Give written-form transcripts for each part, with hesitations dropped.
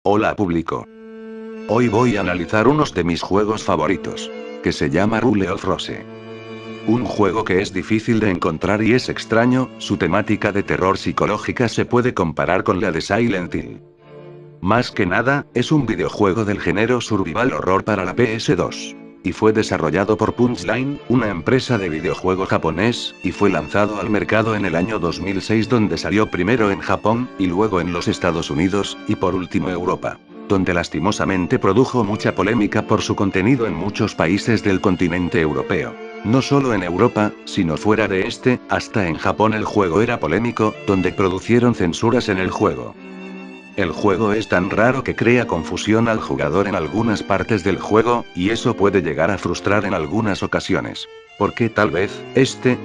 Hola público. Hoy voy a analizar unos de mis juegos favoritos, que se llama Rule of Rose. Un juego que es difícil de encontrar y es extraño, su temática de terror psicológica se puede comparar con la de Silent Hill. Más que nada, es un videojuego del género survival horror para la PS2. Y fue desarrollado por Punchline, una empresa de videojuego japonés, y fue lanzado al mercado en el año 2006 donde salió primero en Japón, y luego en los Estados Unidos, y por último Europa. Donde lastimosamente produjo mucha polémica por su contenido en muchos países del continente europeo. No solo en Europa, sino fuera de este, hasta en Japón el juego era polémico, donde produjeron censuras en el juego. El juego es tan raro que crea confusión al jugador en algunas partes del juego, y eso puede llegar a frustrar en algunas ocasiones. Porque tal vez,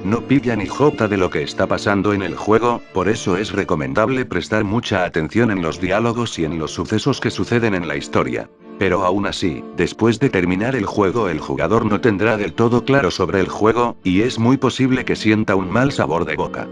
no pilla ni jota de lo que está pasando en el juego, por eso es recomendable prestar mucha atención en los diálogos y en los sucesos que suceden en la historia. Pero aún así, después de terminar el juego el jugador no tendrá del todo claro sobre el juego, y es muy posible que sienta un mal sabor de boca.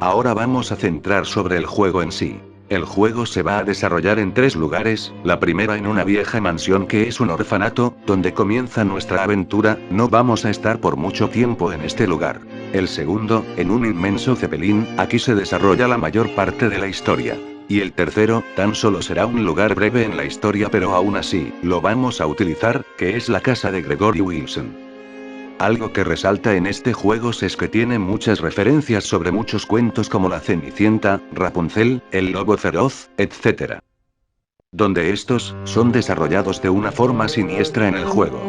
Ahora vamos a centrar sobre el juego en sí. El juego se va a desarrollar en 3 lugares, la primera en una vieja mansión que es un orfanato, donde comienza nuestra aventura, no vamos a estar por mucho tiempo en este lugar. El segundo, en un inmenso cepelín, aquí se desarrolla la mayor parte de la historia. Y el tercero, tan solo será un lugar breve en la historia pero aún así, lo vamos a utilizar, que es la casa de Gregory Wilson. Algo que resalta en este juego es que tiene muchas referencias sobre muchos cuentos como La Cenicienta, Rapunzel, El Lobo Feroz, etc. Donde estos, son desarrollados de una forma siniestra en el juego.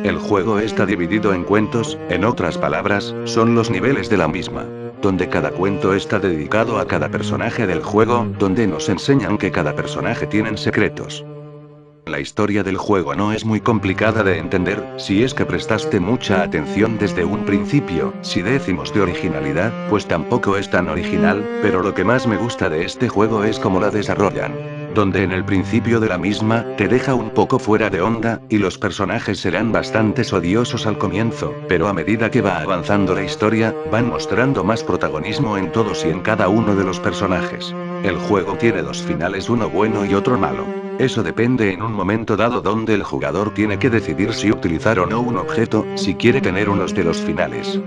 El juego está dividido en cuentos, en otras palabras, son los niveles de la misma. Donde cada cuento está dedicado a cada personaje del juego, donde nos enseñan que cada personaje tiene secretos. La historia del juego no es muy complicada de entender, si es que prestaste mucha atención desde un principio. Si decimos de originalidad, pues tampoco es tan original, pero lo que más me gusta de este juego es cómo la desarrollan. Donde en el principio de la misma, te deja un poco fuera de onda, y los personajes serán bastante odiosos al comienzo, pero a medida que va avanzando la historia, van mostrando más protagonismo en todos y en cada uno de los personajes. El juego tiene 2 finales, uno bueno y otro malo. Eso depende en un momento dado donde el jugador tiene que decidir si utilizar o no un objeto, si quiere tener unos de los finales.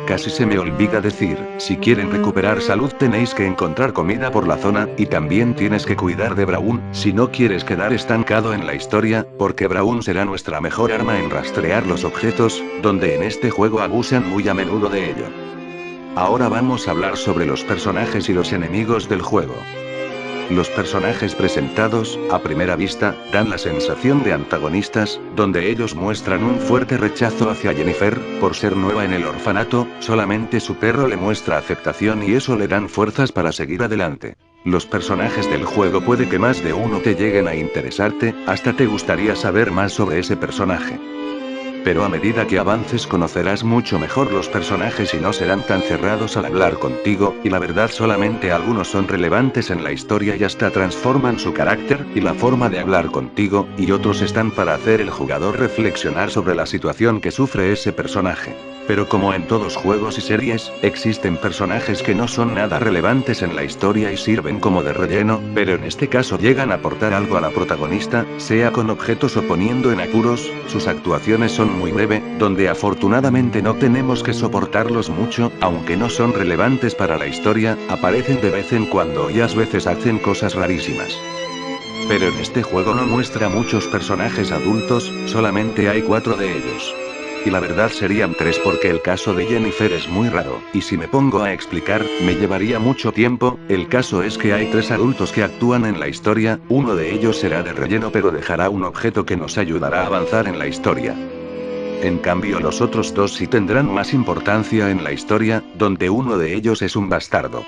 Casi se me olvida decir, si quieren recuperar salud tenéis que encontrar comida por la zona, y también tienes que cuidar de Braun, si no quieres quedar estancado en la historia, porque Braun será nuestra mejor arma en rastrear los objetos, donde en este juego abusan muy a menudo de ello. Ahora vamos a hablar sobre los personajes y los enemigos del juego. Los personajes presentados, a primera vista, dan la sensación de antagonistas, donde ellos muestran un fuerte rechazo hacia Jennifer, por ser nueva en el orfanato, solamente su perro le muestra aceptación y eso le dan fuerzas para seguir adelante. Los personajes del juego puede que más de uno te lleguen a interesarte, hasta te gustaría saber más sobre ese personaje. Pero a medida que avances conocerás mucho mejor los personajes y no serán tan cerrados al hablar contigo, y la verdad solamente algunos son relevantes en la historia y hasta transforman su carácter, y la forma de hablar contigo, y otros están para hacer el jugador reflexionar sobre la situación que sufre ese personaje. Pero como en todos juegos y series, existen personajes que no son nada relevantes en la historia y sirven como de relleno, pero en este caso llegan a aportar algo a la protagonista, sea con objetos o poniendo en apuros, sus actuaciones son muy breve, donde afortunadamente no tenemos que soportarlos mucho, aunque no son relevantes para la historia, aparecen de vez en cuando y a veces hacen cosas rarísimas. Pero en este juego no muestra muchos personajes adultos, solamente hay 4 de ellos. Y la verdad serían 3 porque el caso de Jennifer es muy raro, y si me pongo a explicar, me llevaría mucho tiempo. El caso es que hay 3 adultos que actúan en la historia, uno de ellos será de relleno pero dejará un objeto que nos ayudará a avanzar en la historia. En cambio los otros 2 sí tendrán más importancia en la historia, donde uno de ellos es un bastardo.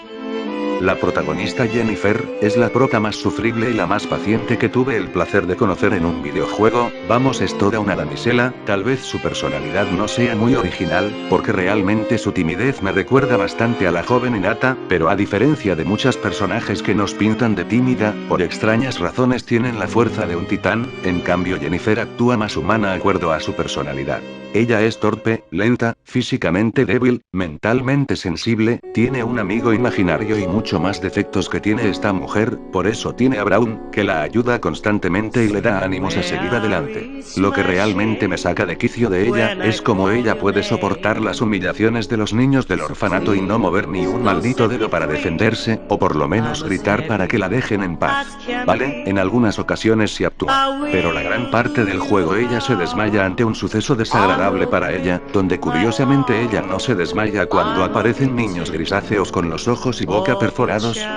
La protagonista Jennifer, es la prota más sufrible y la más paciente que tuve el placer de conocer en un videojuego, vamos es toda una damisela, tal vez su personalidad no sea muy original, porque realmente su timidez me recuerda bastante a la joven Hinata, pero a diferencia de muchos personajes que nos pintan de tímida, por extrañas razones tienen la fuerza de un titán, en cambio Jennifer actúa más humana de acuerdo a su personalidad. Ella es torpe, lenta, físicamente débil, mentalmente sensible, tiene un amigo imaginario y muchos mucho más defectos que tiene esta mujer, por eso tiene a Braun, que la ayuda constantemente y le da ánimos a seguir adelante. Lo que realmente me saca de quicio de ella, es cómo ella puede soportar las humillaciones de los niños del orfanato y no mover ni un maldito dedo para defenderse, o por lo menos gritar para que la dejen en paz. Vale, en algunas ocasiones sí actúa, pero la gran parte del juego ella se desmaya ante un suceso desagradable para ella, donde curiosamente ella no se desmaya cuando aparecen niños grisáceos con los ojos y boca perforados,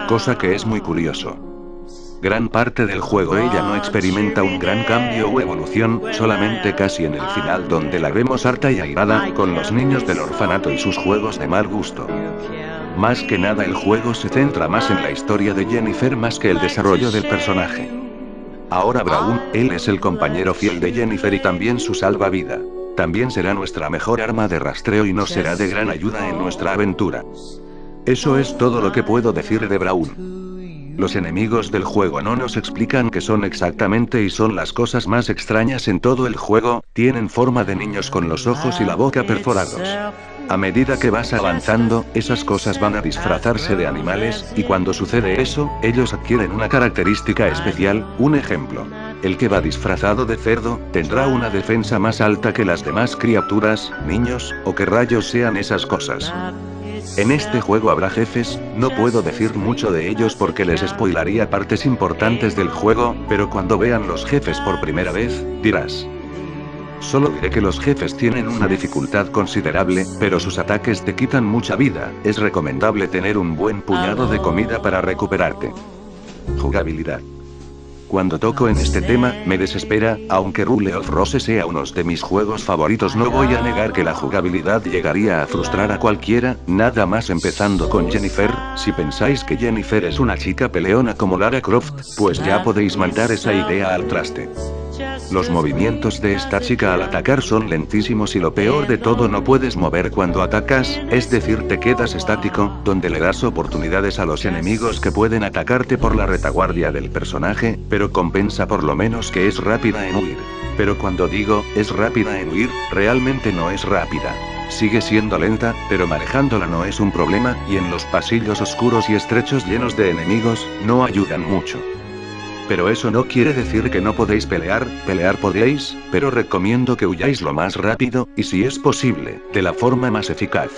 cosa que es muy curioso. Gran parte del juego ella no experimenta un gran cambio o evolución, solamente casi en el final donde la vemos harta y airada, con los niños del orfanato y sus juegos de mal gusto. Más que nada el juego se centra más en la historia de Jennifer más que el desarrollo del personaje. Ahora Braun, él es el compañero fiel de Jennifer y también su salvavidas. También será nuestra mejor arma de rastreo y nos será de gran ayuda en nuestra aventura. Eso es todo lo que puedo decir de Braun. Los enemigos del juego no nos explican qué son exactamente y son las cosas más extrañas en todo el juego, tienen forma de niños con los ojos y la boca perforados. A medida que vas avanzando, esas cosas van a disfrazarse de animales, y cuando sucede eso, ellos adquieren una característica especial, un ejemplo. El que va disfrazado de cerdo, tendrá una defensa más alta que las demás criaturas, niños, o que rayos sean esas cosas. En este juego habrá jefes, no puedo decir mucho de ellos porque les spoilaría partes importantes del juego, pero cuando vean los jefes por primera vez, dirás. Solo diré que los jefes tienen una dificultad considerable, pero sus ataques te quitan mucha vida, es recomendable tener un buen puñado de comida para recuperarte. Jugabilidad. Cuando toco en este tema, me desespera, aunque Rule of Rose sea uno de mis juegos favoritos, no voy a negar que la jugabilidad llegaría a frustrar a cualquiera, nada más empezando con Jennifer. Si pensáis que Jennifer es una chica peleona como Lara Croft, pues ya podéis mandar esa idea al traste. Los movimientos de esta chica al atacar son lentísimos y lo peor de todo, no puedes mover cuando atacas, es decir, te quedas estático, donde le das oportunidades a los enemigos que pueden atacarte por la retaguardia del personaje, pero compensa por lo menos que es rápida en huir. Pero cuando digo, es rápida en huir, realmente no es rápida. Sigue siendo lenta, pero manejándola no es un problema, y en los pasillos oscuros y estrechos llenos de enemigos, no ayudan mucho. Pero eso no quiere decir que no podéis pelear podéis, pero recomiendo que huyáis lo más rápido, y si es posible, de la forma más eficaz.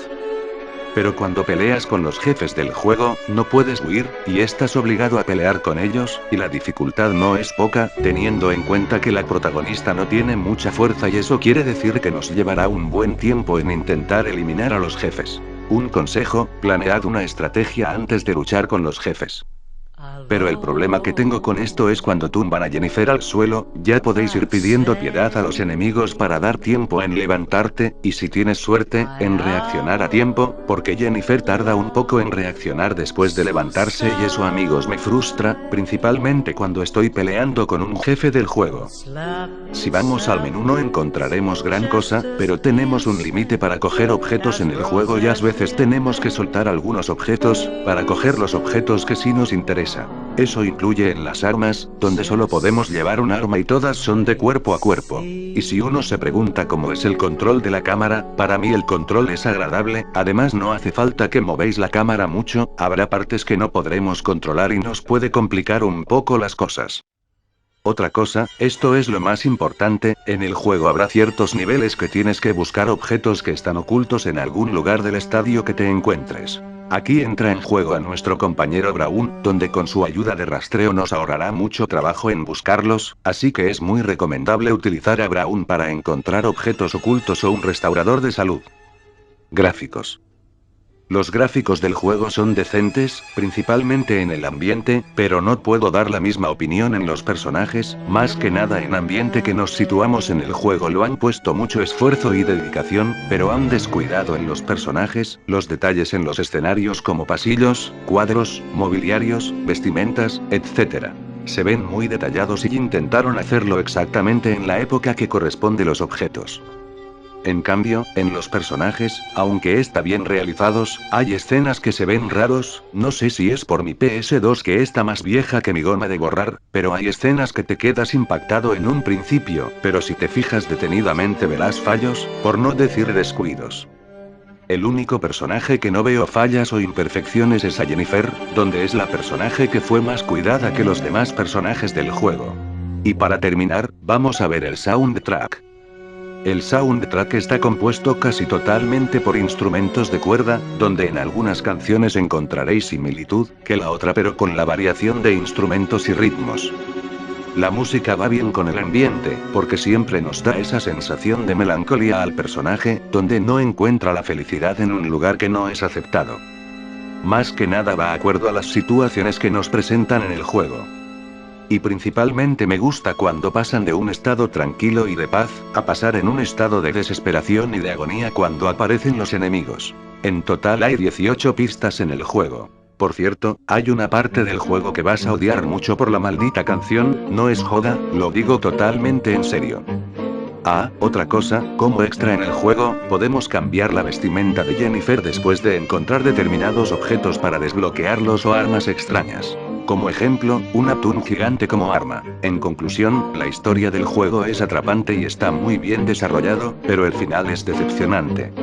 Pero cuando peleas con los jefes del juego, no puedes huir, y estás obligado a pelear con ellos, y la dificultad no es poca, teniendo en cuenta que la protagonista no tiene mucha fuerza y eso quiere decir que nos llevará un buen tiempo en intentar eliminar a los jefes. Un consejo, planead una estrategia antes de luchar con los jefes. Pero el problema que tengo con esto es cuando tumban a Jennifer al suelo, ya podéis ir pidiendo piedad a los enemigos para dar tiempo en levantarte, y si tienes suerte, en reaccionar a tiempo, porque Jennifer tarda un poco en reaccionar después de levantarse y eso, amigos, me frustra, principalmente cuando estoy peleando con un jefe del juego. Si vamos al menú no encontraremos gran cosa, pero tenemos un límite para coger objetos en el juego y a veces tenemos que soltar algunos objetos, para coger los objetos que sí nos interesan. Eso incluye en las armas, donde solo podemos llevar un arma y todas son de cuerpo a cuerpo. Y si uno se pregunta cómo es el control de la cámara, para mí el control es agradable, además no hace falta que movéis la cámara mucho, habrá partes que no podremos controlar y nos puede complicar un poco las cosas. Otra cosa, esto es lo más importante, en el juego habrá ciertos niveles que tienes que buscar objetos que están ocultos en algún lugar del estadio que te encuentres. Aquí entra en juego a nuestro compañero Braun, donde con su ayuda de rastreo nos ahorrará mucho trabajo en buscarlos, así que es muy recomendable utilizar a Braun para encontrar objetos ocultos o un restaurador de salud. Gráficos. Los gráficos del juego son decentes, principalmente en el ambiente, pero no puedo dar la misma opinión en los personajes, más que nada en ambiente que nos situamos en el juego lo han puesto mucho esfuerzo y dedicación, pero han descuidado en los personajes, los detalles en los escenarios como pasillos, cuadros, mobiliarios, vestimentas, etc. Se ven muy detallados y intentaron hacerlo exactamente en la época que corresponde los objetos. En cambio, en los personajes, aunque está bien realizados, hay escenas que se ven raros, no sé si es por mi PS2 que está más vieja que mi goma de borrar, pero hay escenas que te quedas impactado en un principio, pero si te fijas detenidamente verás fallos, por no decir descuidos. El único personaje que no veo fallas o imperfecciones es a Jennifer, donde es la personaje que fue más cuidada que los demás personajes del juego. Y para terminar, vamos a ver el soundtrack. El soundtrack está compuesto casi totalmente por instrumentos de cuerda, donde en algunas canciones encontraréis similitud que la otra pero con la variación de instrumentos y ritmos. La música va bien con el ambiente, porque siempre nos da esa sensación de melancolía al personaje, donde no encuentra la felicidad en un lugar que no es aceptado. Más que nada va de acuerdo a las situaciones que nos presentan en el juego. Y principalmente me gusta cuando pasan de un estado tranquilo y de paz, a pasar en un estado de desesperación y de agonía cuando aparecen los enemigos. En total hay 18 pistas en el juego. Por cierto, hay una parte del juego que vas a odiar mucho por la maldita canción, no es joda, lo digo totalmente en serio. Ah, otra cosa, como extra en el juego, podemos cambiar la vestimenta de Jennifer después de encontrar determinados objetos para desbloquearlos o armas extrañas. Como ejemplo, un atún gigante como arma. En conclusión, la historia del juego es atrapante y está muy bien desarrollado, pero el final es decepcionante.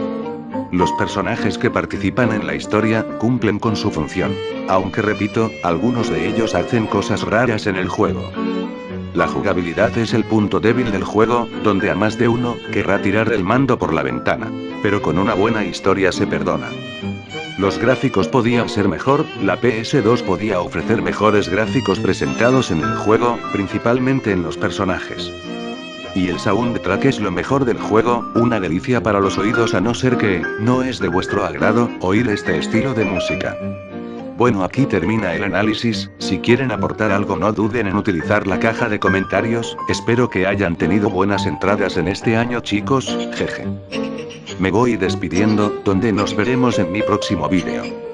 Los personajes que participan en la historia, cumplen con su función. Aunque repito, algunos de ellos hacen cosas raras en el juego. La jugabilidad es el punto débil del juego, donde a más de uno querrá tirar el mando por la ventana. Pero con una buena historia se perdona. Los gráficos podían ser mejor, la PS2 podía ofrecer mejores gráficos presentados en el juego, principalmente en los personajes. Y el soundtrack es lo mejor del juego, una delicia para los oídos a no ser que, no es de vuestro agrado, oír este estilo de música. Bueno, aquí termina el análisis, si quieren aportar algo no duden en utilizar la caja de comentarios, espero que hayan tenido buenas entradas en este año chicos, jeje. Me voy despidiendo, donde nos veremos en mi próximo vídeo.